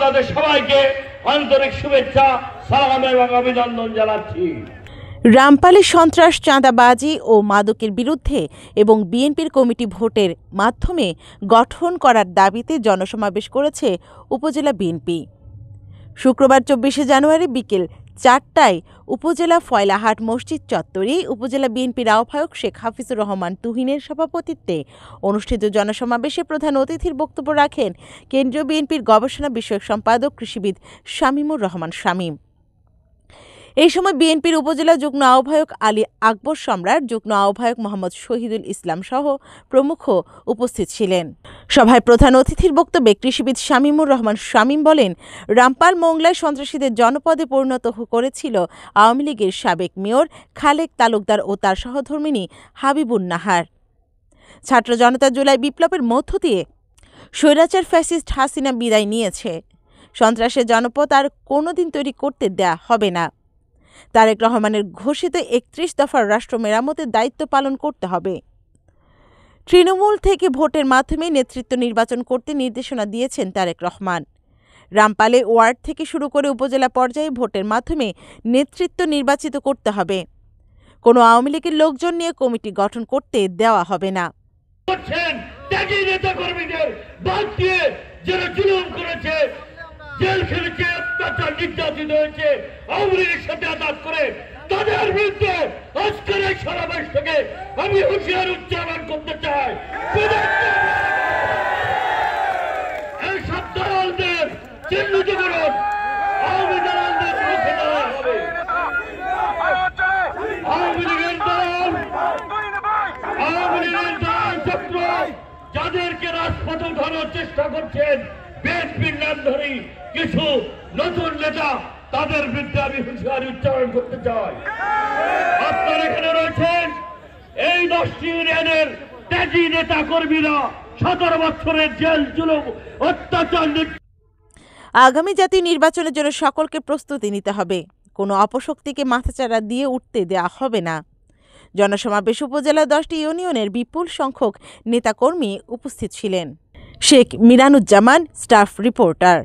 আপনাদের সবাইকে আন্তরিক শুভেচ্ছা, সালাম এবং অভিনন্দন জানাচ্ছি। রামপালে সন্ত্রাস, চাঁদাবাজি ও মাদকের বিরুদ্ধে এবং বিএনপির কমিটি ভোটের মাধ্যমে গঠন করার দাবিতে জনসমাবেশ করেছে উপজেলা বিএনপি। শুক্রবার 24শে জানুয়ারি বিকেল 4টায় উপজেলা ফয়লাহাট মসজিদ চত্বরে উপজেলা বিএনপির আহ্বায়ক শেখ হাফিজুর রহমান তুহিনের সভাপতিত্বে অনুষ্ঠিত জনসমাবেশে প্রধান অতিথির বক্তব্য রাখেন কেন্দ্রীয় বিএনপির গবেষণা বিষয়ক সম্পাদক কৃষিবিদ শামীমুর রহমান শামীম। এই সময় বিএনপির উপজেলা যুগ্ম আহ্বায়ক আলী আকবর সম্রাট, যুগ্ম আহ্বায়ক মোহাম্মদ শহীদুল ইসলাম সহ প্রমুখ উপস্থিত ছিলেন। সভায় প্রধান অতিথির বক্তব্যে কৃষিবিদ শামীমুর রহমান শামীম বলেন, রামপাল মোংলায় সন্ত্রাসীদের জনপদে পরিণত করেছিল আওয়ামী লীগের সাবেক মেয়র খালেক তালুকদার ও তার সহধর্মিণী হাবিবুন নাহার। ছাত্র জনতা জুলাই বিপ্লবের মধ্য দিয়ে স্বৈরাচার ফ্যাসিস্ট হাসিনা বিদায় নিয়েছে। সন্ত্রাসের জনপদ আর কোনোদিন তৈরি করতে দেয়া হবে না। তারেক রহমানের ঘোষিত 31 দফার রাষ্ট্র মেরামতের দায়িত্ব পালন করতে হবে। তৃণমূল থেকে ভোটের মাধ্যমে নেতৃত্ব নির্বাচন করতে নির্দেশনা দিয়েছেন তারেক রহমান। রামপালে ওয়ার্ড থেকে শুরু করে উপজেলা পর্যায়ে ভোটের মাধ্যমে নেতৃত্ব নির্বাচিত করতে হবে। কোনো আওয়ামী লীগের লোকজন নিয়ে কমিটি গঠন করতে দেওয়া হবে না। জেল খেলেছে, অত্যাচার নির্যাতিত হয়েছে, আওয়ামী লীগের সাথে আঘাত করে তাদের বিরুদ্ধে আজকের এই সমাবেশ থেকে আমি হুঁশিয়ারি উচ্চারণ করতে চাই। এইসব দালালদের চিহ্নিত করুন, আওয়ামী দালালদের রুখে দেওয়া হবে। আওয়ামী লীগের দল, আওয়ামী লীগের দল চক্র যাদেরকে রাজপথে উঠানোর চেষ্টা করছেন, বিএনপির নাম ধরে কিছু নতুন নেতা, তাদের বিরুদ্ধে আমি হুঁশিয়ারি উচ্চারণ করতে চাই। আপনারা এখানে রয়েছেন এই 10টি ইউনিয়নের ত্যাগী নেতা কর্মীরা, 17 বছরের জেল জুলুম অত্যাচার। আগামী জাতীয় নির্বাচনের জন্য সকলকে প্রস্তুতি নিতে হবে। কোনো অপশক্তিকে মাথাচাড়া দিয়ে উঠতে দেওয়া হবে না। জনসমাবেশ উপজেলার 10টি ইউনিয়নের বিপুল সংখ্যক নেতাকর্মী উপস্থিত ছিলেন। Sheikh Miranuzzaman, staff reporter.